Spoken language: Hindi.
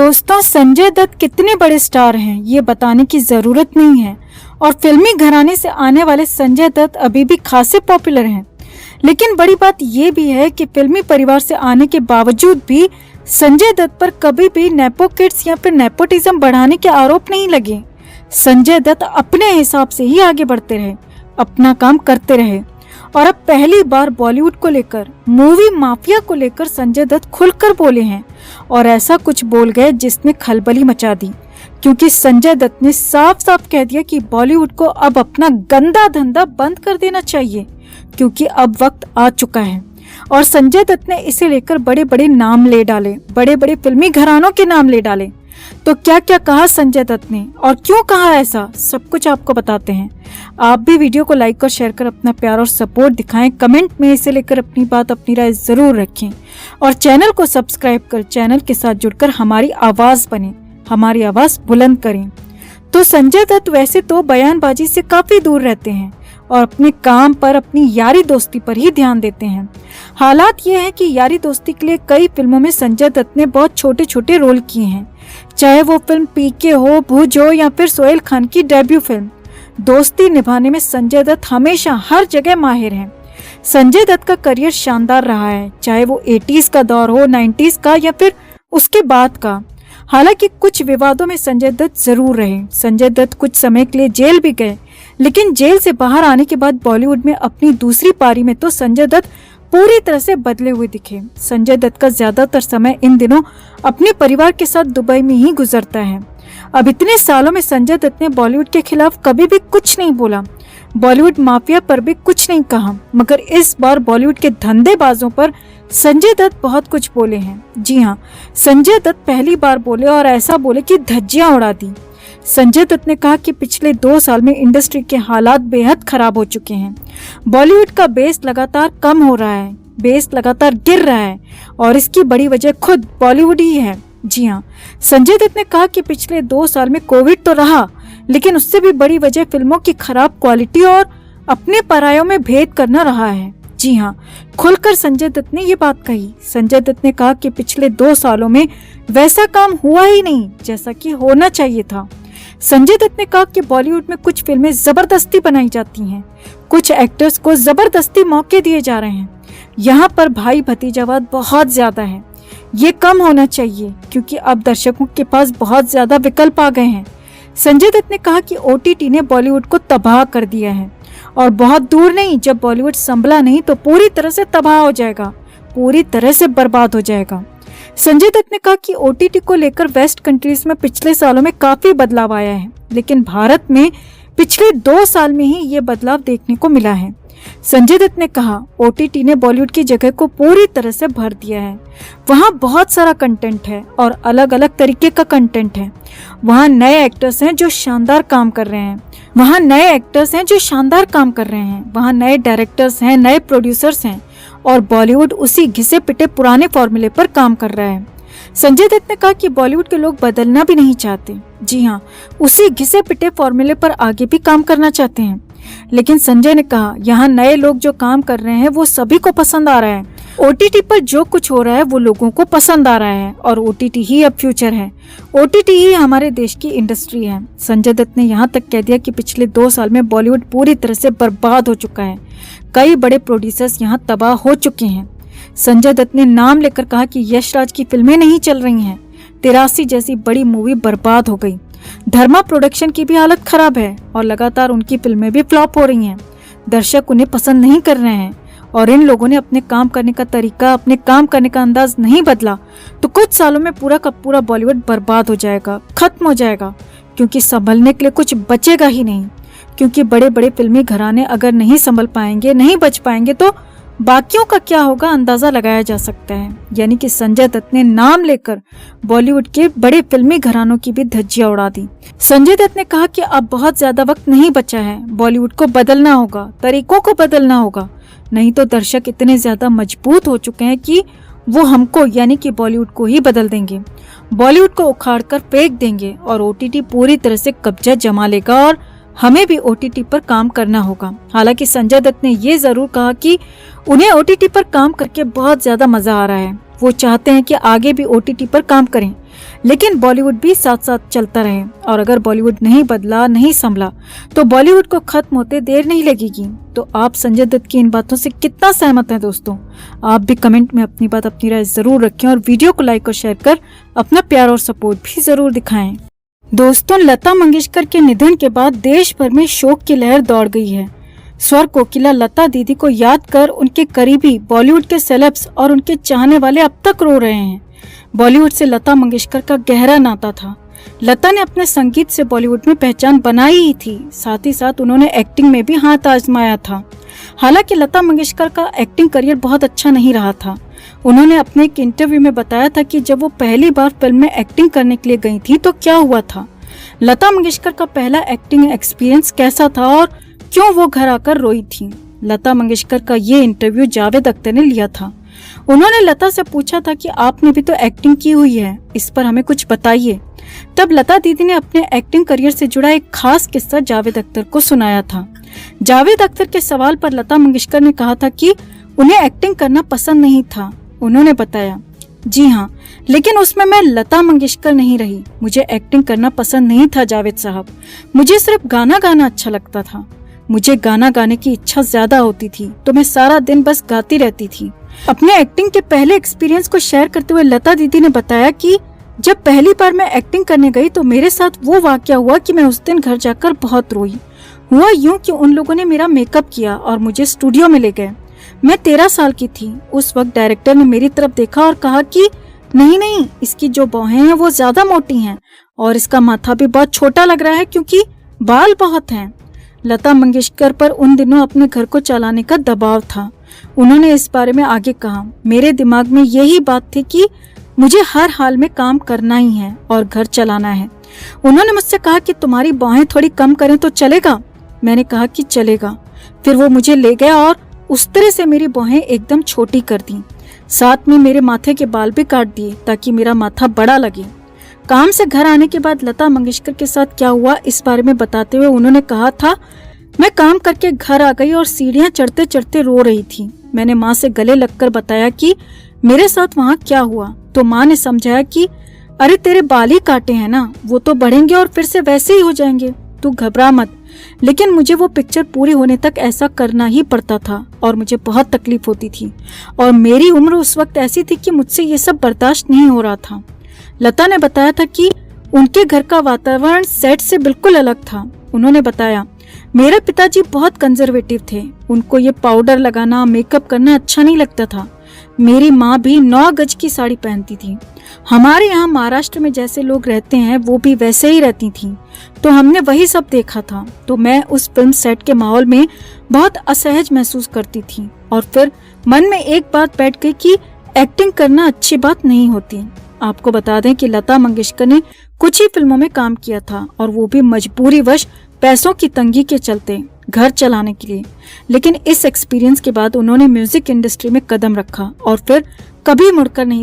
दोस्तों, संजय दत्त कितने बड़े स्टार हैं ये बताने की ज़रूरत नहीं है और फिल्मी घराने से आने वाले संजय दत्त अभी भी खासे पॉपुलर हैं। लेकिन बड़ी बात ये भी है कि फिल्मी परिवार से आने के बावजूद भी संजय दत्त पर कभी भी नेपो किड्स या फिर नेपोटिज्म बढ़ाने के आरोप नहीं लगे। संजय दत्त अपने हिसाब से ही आगे बढ़ते रहे, अपना काम करते रहे और अब पहली बार बॉलीवुड को लेकर, मूवी माफिया को लेकर संजय दत्त खुलकर बोले हैं और ऐसा कुछ बोल गए जिसने खलबली मचा दी, क्योंकि संजय दत्त ने साफ साफ कह दिया कि बॉलीवुड को अब अपना गंदा धंधा बंद कर देना चाहिए, क्योंकि अब वक्त आ चुका है। और संजय दत्त ने इसे लेकर बड़े बड़े नाम ले डाले, बड़े बड़े फिल्मी घरानों के नाम ले डाले। तो क्या क्या कहा संजय दत्त ने और क्यों कहा ऐसा, सब कुछ आपको बताते हैं। आप भी वीडियो को लाइक और शेयर कर अपना प्यार और सपोर्ट दिखाएं। कमेंट में इसे लेकर अपनी बात, अपनी राय जरूर रखें और चैनल को सब्सक्राइब कर चैनल के साथ जुड़कर हमारी आवाज बने, हमारी आवाज बुलंद करें। तो संजय दत्त वैसे तो बयानबाजी से काफी दूर रहते हैं और अपने काम पर, अपनी यारी दोस्ती पर ही ध्यान देते हैं। हालात ये है कि यारी दोस्ती के लिए कई फिल्मों में संजय दत्त ने बहुत छोटे छोटे रोल किए हैं, चाहे वो फिल्म पीके हो, भुज हो या फिर सोहेल खान की डेब्यू फिल्म। दोस्ती निभाने में संजय दत्त हमेशा हर जगह माहिर हैं। संजय दत्त का करियर शानदार रहा है, चाहे वो 80s का दौर हो, 90s का या फिर उसके बाद का। हालांकि कुछ विवादों में संजय दत्त जरूर रहे। संजय दत्त कुछ समय के लिए जेल भी गए, लेकिन जेल से बाहर आने के बाद बॉलीवुड में अपनी दूसरी पारी में तो संजय दत्त पूरी तरह से बदले हुए दिखे। संजय दत्त का ज्यादातर समय इन दिनों अपने परिवार के साथ दुबई में ही गुजरता है। अब इतने सालों में संजय दत्त ने बॉलीवुड के खिलाफ कभी भी कुछ नहीं बोला, बॉलीवुड माफिया पर भी कुछ नहीं कहा, मगर इस बार बॉलीवुड के धंधेबाजों पर संजय दत्त बहुत कुछ बोले हैं। जी हाँ, संजय दत्त पहली बार बोले और ऐसा बोले कि धज्जियां उड़ा दी। संजय दत्त ने कहा कि पिछले 2 साल में इंडस्ट्री के हालात बेहद खराब हो चुके हैं। बॉलीवुड का बेस लगातार कम हो रहा है, बेस लगातार गिर रहा है और इसकी बड़ी वजह खुद बॉलीवुड ही है। जी हाँ, संजय दत्त ने कहा कि पिछले 2 साल में कोविड तो रहा, लेकिन उससे भी बड़ी वजह फिल्मों की खराब क्वालिटी और अपने परायों में भेद करना रहा है। जी हाँ, खुलकर संजय दत्त ने ये बात कही। संजय दत्त ने कहा कि पिछले 2 सालों में वैसा काम हुआ ही नहीं जैसा कि होना चाहिए था। संजय दत्त ने कहा कि बॉलीवुड में कुछ फिल्में जबरदस्ती बनाई जाती हैं, कुछ एक्टर्स को जबरदस्ती मौके दिए जा रहे हैं। यहाँ पर भाई भतीजावाद बहुत ज्यादा है, ये कम होना चाहिए, क्योंकि अब दर्शकों के पास बहुत ज्यादा विकल्प आ गए हैं। संजय दत्त ने कहा कि OTT ने बॉलीवुड को तबाह कर दिया है और बहुत दूर नहीं, जब बॉलीवुड संभला नहीं तो पूरी तरह से तबाह हो जाएगा, पूरी तरह से बर्बाद हो जाएगा। संजय दत्त ने कहा कि OTT को लेकर वेस्ट कंट्रीज में पिछले सालों में काफी बदलाव आया है, लेकिन भारत में पिछले 2 साल में ही ये बदलाव देखने को मिला है। संजय दत्त ने कहा OTT ने बॉलीवुड की जगह को पूरी तरह से भर दिया है। वहाँ बहुत सारा कंटेंट है और अलग अलग तरीके का कंटेंट है। वहाँ नए एक्टर्स हैं जो शानदार काम कर रहे हैं, वहाँ नए डायरेक्टर्स हैं, नए प्रोड्यूसर्स हैं और बॉलीवुड उसी घिसे पिटे पुराने फॉर्मूले पर काम कर रहा है। संजय दत्त ने कहा कि बॉलीवुड के लोग बदलना भी नहीं चाहते। जी हाँ, उसी घिसे पिटे फॉर्मूले पर आगे भी काम करना चाहते हैं। लेकिन संजय ने कहा यहाँ नए लोग जो काम कर रहे हैं वो सभी को पसंद आ रहा है। OTT पर जो कुछ हो रहा है वो लोगों को पसंद आ रहा है और OTT ही अब फ्यूचर है, OTT ही हमारे देश की इंडस्ट्री है। संजय दत्त ने यहाँ तक कह दिया कि पिछले 2 साल में बॉलीवुड पूरी तरह से बर्बाद हो चुका है, कई बड़े प्रोड्यूसर्स यहाँ तबाह हो चुके हैं। संजय दत्त ने नाम लेकर कहा कि यश राज की फिल्में नहीं चल रही हैं, 83 जैसी बड़ी मूवी बर्बाद हो गई। धर्मा प्रोडक्शन की भी हालत खराब है और लगातार उनकी फिल्में भी फ्लॉप हो रही हैं। दर्शक उन्हें पसंद नहीं कर रहे हैं और इन लोगों ने अपने काम करने का तरीका, अपने काम करने का अंदाज नहीं बदला तो कुछ सालों में पूरा का पूरा बॉलीवुड बर्बाद हो जाएगा, खत्म हो जाएगा, क्योंकि संभलने के लिए कुछ बचेगा ही नहीं। क्योंकि बड़े बड़े फिल्मी घराने अगर नहीं संभल पाएंगे, नहीं बच पाएंगे तो बाकियों का क्या होगा अंदाजा लगाया जा सकता है। यानी कि संजय दत्त ने नाम लेकर बॉलीवुड के बड़े फिल्मी घरानों की भी धज्जियां उड़ा दी। संजय दत्त ने कहा कि अब बहुत ज्यादा वक्त नहीं बचा है, बॉलीवुड को बदलना होगा, तरीकों को बदलना होगा, नहीं तो दर्शक इतने ज्यादा मजबूत हो चुके हैं कि वो हमको यानी कि बॉलीवुड को ही बदल देंगे, बॉलीवुड को उखाड़ कर फेंक देंगे और OTT पूरी तरह से कब्जा जमा लेगा और हमें भी OTT पर काम करना होगा। हालांकि संजय दत्त ने ये जरूर कहा कि उन्हें OTT पर काम करके बहुत ज्यादा मजा आ रहा है। वो चाहते हैं कि आगे भी OTT पर काम करें, लेकिन बॉलीवुड भी साथ साथ चलता रहे। और अगर बॉलीवुड नहीं बदला, नहीं संभला, तो बॉलीवुड को खत्म होते देर नहीं लगेगी। तो आप संजय दत्त की इन बातों से कितना सहमत हैं दोस्तों? आप भी कमेंट में अपनी बात, अपनी राय जरूर रखें और वीडियो को लाइक और शेयर कर अपना प्यार और सपोर्ट भी जरूर दिखाएं। दोस्तों, लता मंगेशकर के निधन के बाद देश भर में शोक की लहर दौड़ गई है। स्वर कोकिला लता दीदी को याद कर उनके करीबी बॉलीवुड के सेलेब्स और उनके चाहने वाले अब तक रो रहे हैं। बॉलीवुड से लता मंगेशकर का गहरा नाता था। लता ने अपने संगीत से बॉलीवुड में पहचान बनाई ही थी, साथ ही साथ उन्होंने एक्टिंग में भी हाथ आजमाया था। हालांकि लता मंगेशकर का एक्टिंग करियर बहुत अच्छा नहीं रहा था। उन्होंने अपने एक इंटरव्यू में बताया था कि जब वो पहली बार फिल्म में एक्टिंग करने के लिए गई थी तो क्या हुआ था, लता मंगेशकर का पहला एक्टिंग एक्सपीरियंस कैसा था और क्यों वो घर आकर रोई थी। लता मंगेशकर का ये इंटरव्यू जावेद अख्तर ने लिया था। उन्होंने लता से पूछा था कि आपने भी तो एक्टिंग की हुई है, इस पर हमें कुछ बताइए। तब लता दीदी ने अपने एक्टिंग करियर से जुड़ा एक खास किस्सा जावेद अख्तर को सुनाया था। जावेद अख्तर के सवाल पर लता मंगेशकर ने कहा था कि उन्हें एक्टिंग करना पसंद नहीं था। उन्होंने बताया, जी हाँ, लेकिन उसमें मैं लता मंगेशकर नहीं रही। मुझे एक्टिंग करना पसंद नहीं था जावेद साहब, मुझे सिर्फ गाना गाना अच्छा लगता था। मुझे गाना गाने की इच्छा ज्यादा होती थी तो मैं सारा दिन बस गाती रहती थी। अपने एक्टिंग के पहले एक्सपीरियंस को शेयर करते हुए लता दीदी ने बताया कि जब पहली बार मैं एक्टिंग करने गई तो मेरे साथ वो वाकया हुआ कि मैं उस दिन घर जाकर बहुत रोई। हुआ यूं कि उन लोगों ने मेरा मेकअप किया और मुझे स्टूडियो में ले गए। मैं 13 साल की थी। उस वक्त डायरेक्टर ने मेरी तरफ देखा और कहा कि नहीं, इसकी जो बाहें हैं वो ज्यादा मोटी हैं और इसका माथा भी बहुत छोटा लग रहा है क्योंकि बाल बहुत हैं। लता मंगेशकर पर उन दिनों अपने घर को चलाने का दबाव था। उन्होंने इस बारे में आगे कहा, मेरे दिमाग में यही बात थी कि मुझे हर हाल में काम करना ही है और घर चलाना है। उन्होंने मुझसे कहा कि तुम्हारी बाहें थोड़ी कम करें तो चलेगा। मैंने कहा कि चलेगा। फिर वो मुझे ले गया और उस तरह से मेरी बाहें एकदम छोटी कर दी। साथ में मेरे माथे के बाल भी काट दिए ताकि मेरा माथा बड़ा लगे। काम से घर आने के बाद लता मंगेशकर के साथ क्या हुआ इस बारे में बताते हुए उन्होंने कहा था, मैं काम करके घर आ गई और सीढ़ियां चढ़ते चढ़ते रो रही थी। मैंने माँ से गले लगकर बताया कि मेरे साथ वहाँ क्या हुआ, तो माँ ने समझाया कि अरे तेरे बाल ही काटे हैं ना, वो तो बढ़ेंगे और फिर से वैसे ही हो जाएंगे, तू घबरा मत। लेकिन मुझे वो पिक्चर पूरी होने तक ऐसा करना ही पड़ता था और मुझे बहुत तकलीफ होती थी और मेरी उम्र उस वक्त ऐसी थी कि मुझसे ये सब बर्दाश्त नहीं हो रहा था। लता ने बताया था कि उनके घर का वातावरण सेट से बिल्कुल अलग था। उन्होंने बताया, मेरे पिताजी बहुत कंजर्वेटिव थे, उनको ये पाउडर लगाना, मेकअप करना अच्छा नहीं लगता था। मेरी माँ भी 9 गज की साड़ी पहनती थी। हमारे यहाँ महाराष्ट्र में जैसे लोग रहते हैं वो भी वैसे ही रहती थी, तो हमने वही सब देखा था। तो मैं उस फिल्म सेट के माहौल में बहुत असहज महसूस करती थी और फिर मन में एक बात बैठ गई कि एक्टिंग करना अच्छी बात नहीं होती। आपको बता दें कि लता मंगेशकर ने कुछ ही फिल्मों में काम किया था और वो भी मजबूरीवश पैसों की तंगी के चलते घर चलाने के लिए। लेकिन इस एक्सपीरियंस के बाद उन्होंने म्यूजिक इंडस्ट्री में कदम रखा और फिर कभी मुड़कर नहीं